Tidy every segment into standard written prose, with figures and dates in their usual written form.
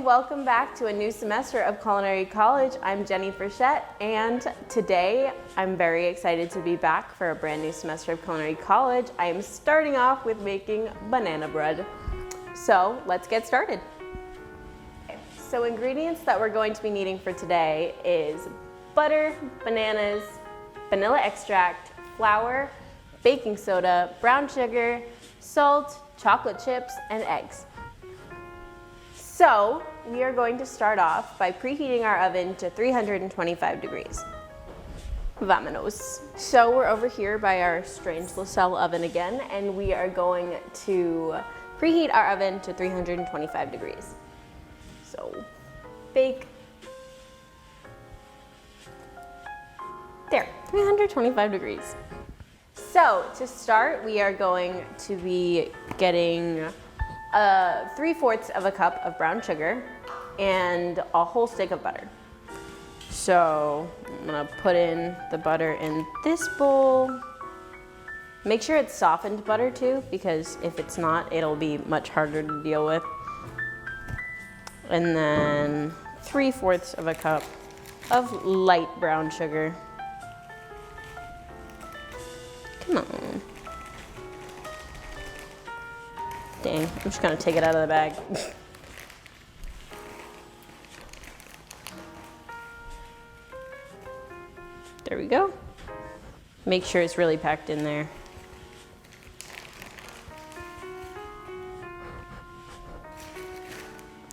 welcome back to a new semester of Culinary College. I'm Jenny Frechette, and today I'm very excited to be back for a brand new semester of Culinary College. I am starting off with making banana bread. So let's get started. So ingredients that we're going to be needing for today is butter, bananas, vanilla extract, flour, baking soda, brown sugar, salt, chocolate chips, and eggs. So we are going to start off by preheating our oven to 325 degrees. Vamonos. So we're over here by our strange LaSalle oven again, and we are going to preheat our oven to 325 degrees. So bake. There, 325 degrees. So to start, we are going to be getting 3/4 of a cup of brown sugar and a whole stick of butter. So I'm gonna put in the butter in this bowl. Make sure it's softened butter too, because if it's not, it'll be much harder to deal with. And then 3/4 of a cup of light brown sugar. Come on. Dang, I'm just gonna take it out of the bag. There we go. Make sure it's really packed in there.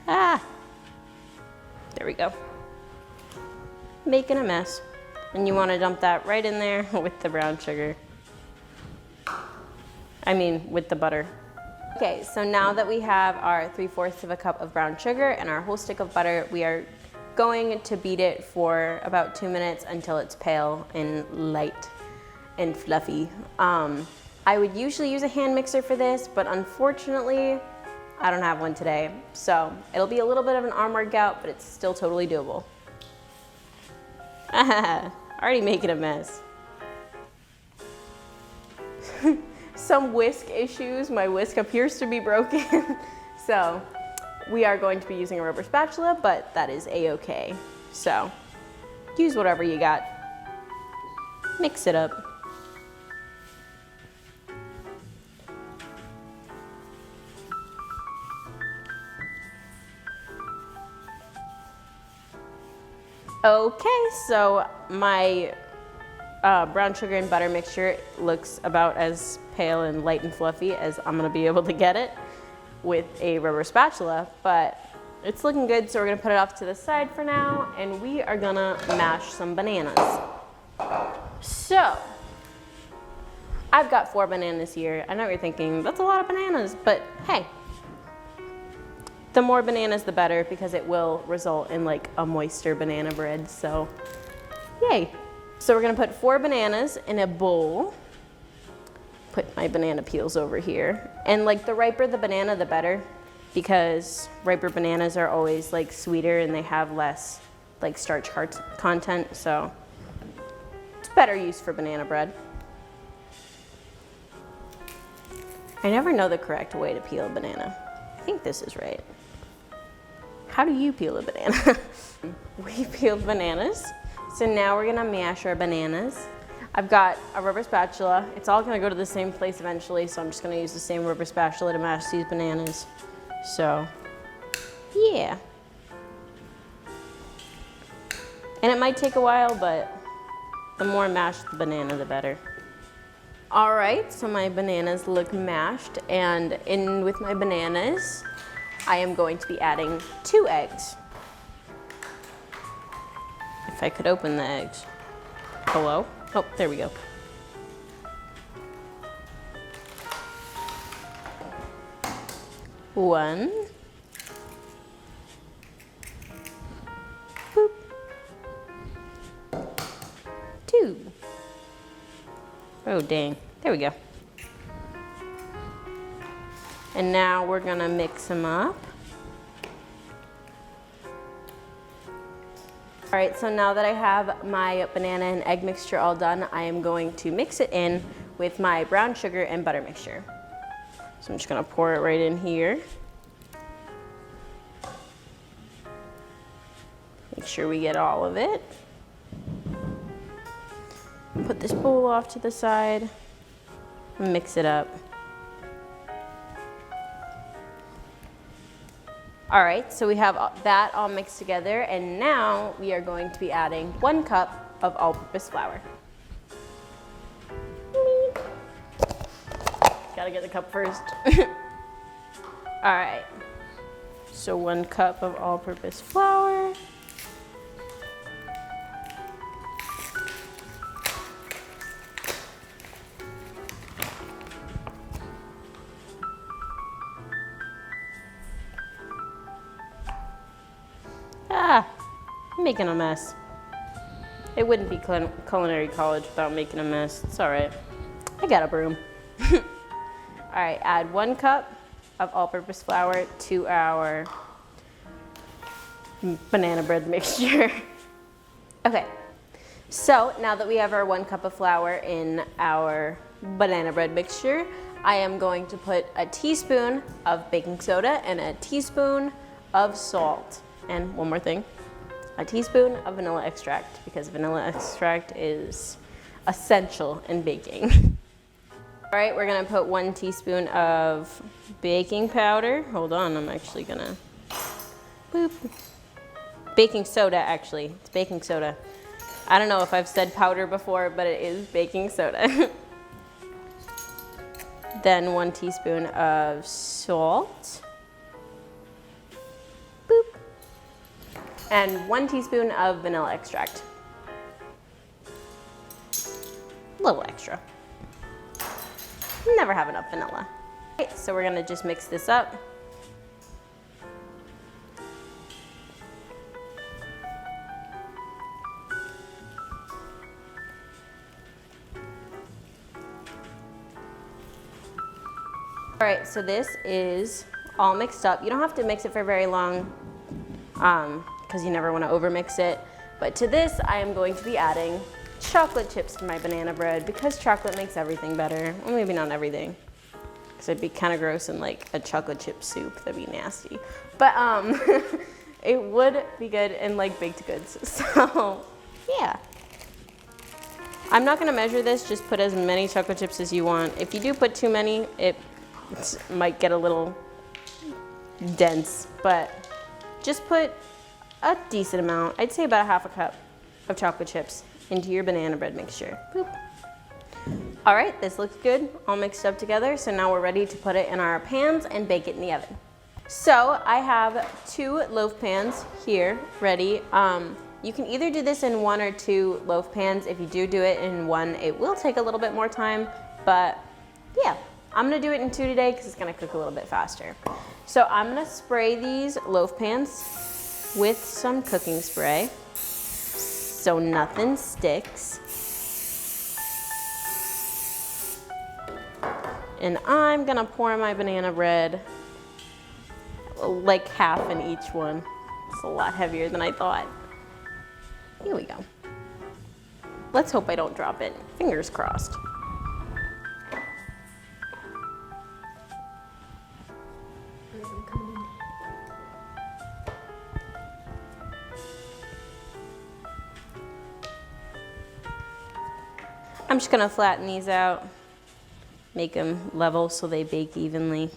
Ah! There we go. Making a mess. And you wanna dump that right in there with the brown sugar. With the butter. Okay, so now that we have our 3/4 of a cup of brown sugar and our whole stick of butter, we are going to beat it for about 2 minutes until it's pale and light and fluffy. I would usually use a hand mixer for this, but unfortunately, I don't have one today. So it'll be a little bit of an arm workout, but it's still totally doable. Already making a mess. Some whisk issues. My whisk appears to be broken. So we are going to be using a rubber spatula, but that is a-okay. So use whatever you got. Mix it up. Okay, so my brown sugar and butter mixture looks about as pale and light and fluffy as I'm gonna be able to get it with a rubber spatula, but it's looking good, so we're gonna put it off to the side for now, and we are gonna mash some bananas. So, I've got 4 bananas here. I know what you're thinking, that's a lot of bananas, but hey, the more bananas the better, because it will result in like a moister banana bread, so yay. So we're gonna put 4 bananas in a bowl. Put my banana peels over here. And like the riper the banana, the better, because riper bananas are always like sweeter and they have less like starch content, so it's better use for banana bread. I never know the correct way to peel a banana. I think this is right. How do you peel a banana? We peeled bananas. So now we're gonna mash our bananas. I've got a rubber spatula. It's all gonna go to the same place eventually, so I'm just gonna use the same rubber spatula to mash these bananas. So, yeah. And it might take a while, but the more mashed the banana, the better. All right, so my bananas look mashed, and in with my bananas, I am going to be adding 2 eggs. If I could open the eggs. Hello? Oh, there we go. One. Boop. 2. Oh, dang. There we go. And now we're gonna mix them up. All right, so now that I have my banana and egg mixture all done, I am going to mix it in with my brown sugar and butter mixture. So I'm just gonna pour it right in here. Make sure we get all of it. Put this bowl off to the side and mix it up. All right, so we have that all mixed together, and now we are going to be adding 1 cup of all-purpose flour. Gotta get the cup first. All right, so 1 cup of all-purpose flour. I'm making a mess. It wouldn't be Culinary College without making a mess. It's all right. I got a broom. All right, add 1 cup of all-purpose flour to our banana bread mixture. Okay, so now that we have our 1 cup of flour in our banana bread mixture, I am going to put a teaspoon of baking soda and a teaspoon of salt. And one more thing, a teaspoon of vanilla extract, because vanilla extract is essential in baking. All right, we're gonna put 1 teaspoon of baking powder. Hold on, I'm actually gonna, boop. Baking soda, actually, it's baking soda. I don't know if I've said powder before, but it is baking soda. Then 1 teaspoon of salt. Boop. And 1 teaspoon of vanilla extract. A little extra. Never have enough vanilla. Okay, so we're gonna just mix this up. All right, so this is all mixed up. You don't have to mix it for very long because you never want to overmix it. But to this, I am going to be adding chocolate chips to my banana bread because chocolate makes everything better. Well, maybe not everything, because it'd be kind of gross in like a chocolate chip soup. That'd be nasty. But it would be good in like baked goods. So yeah. I'm not gonna measure this, just put as many chocolate chips as you want. If you do put too many, it might get a little dense, but just put a decent amount. I'd say about 1/2 cup of chocolate chips into your banana bread mixture. Boop. All right, this looks good, all mixed up together. So now we're ready to put it in our pans and bake it in the oven. So I have 2 loaf pans here ready. You can either do this in 1 or 2 loaf pans. If you do it in 1, it will take a little bit more time, but yeah, I'm gonna do it in 2 today because it's gonna cook a little bit faster. So I'm gonna spray these loaf pans with some cooking spray so nothing sticks. And I'm gonna pour my banana bread like half in each one. It's a lot heavier than I thought. Here we go. Let's hope I don't drop it. Fingers crossed. I'm just gonna flatten these out, make them level so they bake evenly.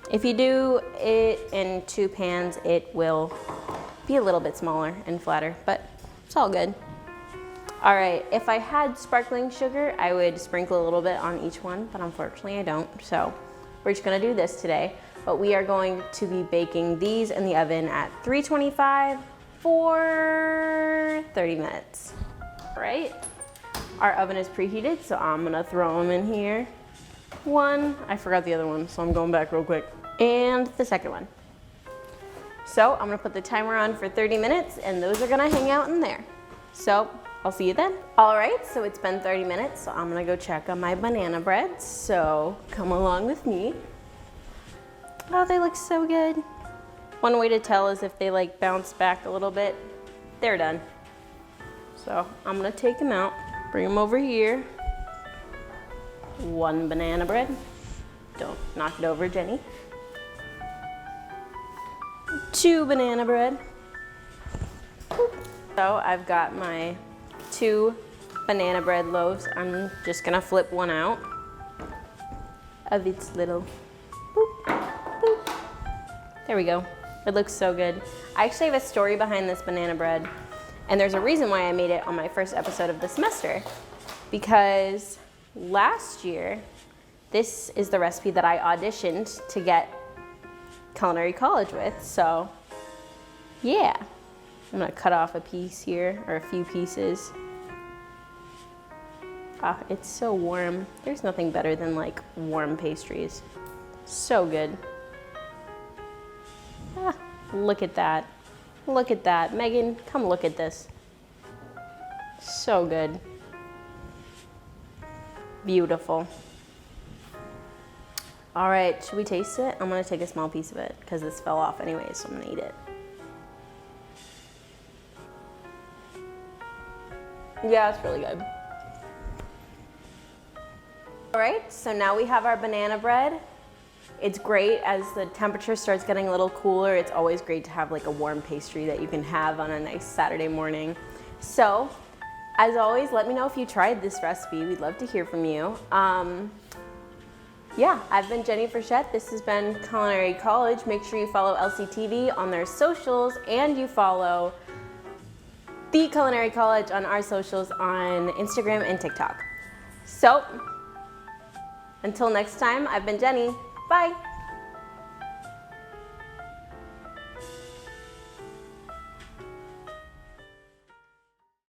If you do it in 2 pans, it will be a little bit smaller and flatter, but it's all good. All right, if I had sparkling sugar, I would sprinkle a little bit on each one, but unfortunately I don't. So we're just gonna do this today, but we are going to be baking these in the oven at 325 for 30 minutes, right? Our oven is preheated, so I'm gonna throw them in here. 1, I forgot the other one, so I'm going back real quick. And the second one. So I'm gonna put the timer on for 30 minutes and those are gonna hang out in there. So I'll see you then. All right, so it's been 30 minutes, so I'm gonna go check on my banana breads. So come along with me. Oh, they look so good. One way to tell is if they like bounce back a little bit, they're done. So I'm gonna take them out, bring them over here. 1 banana bread. Don't knock it over, Jenny. 2 banana bread. So I've got my 2 banana bread loaves. I'm just gonna flip one out of its little boop, boop. There we go. It looks so good. I actually have a story behind this banana bread, and there's a reason why I made it on my first episode of the semester. Because last year, this is the recipe that I auditioned to get Culinary College with. So yeah, I'm gonna cut off a piece here, or a few pieces. Ah, it's so warm. There's nothing better than like warm pastries. So good. Ah, look at that. Look at that. Megan, come look at this. So good. Beautiful. All right, should we taste it? I'm gonna take a small piece of it because this fell off anyway, so I'm gonna eat it. Yeah, it's really good. All right, so now we have our banana bread. It's great as the temperature starts getting a little cooler. It's always great to have like a warm pastry that you can have on a nice Saturday morning. So, as always, let me know if you tried this recipe. We'd love to hear from you. Yeah, I've been Jenny Frechette. This has been Culinary College. Make sure you follow LCTV on their socials, and you follow the Culinary College on our socials on Instagram and TikTok. So, until next time, I've been Jenny. Bye.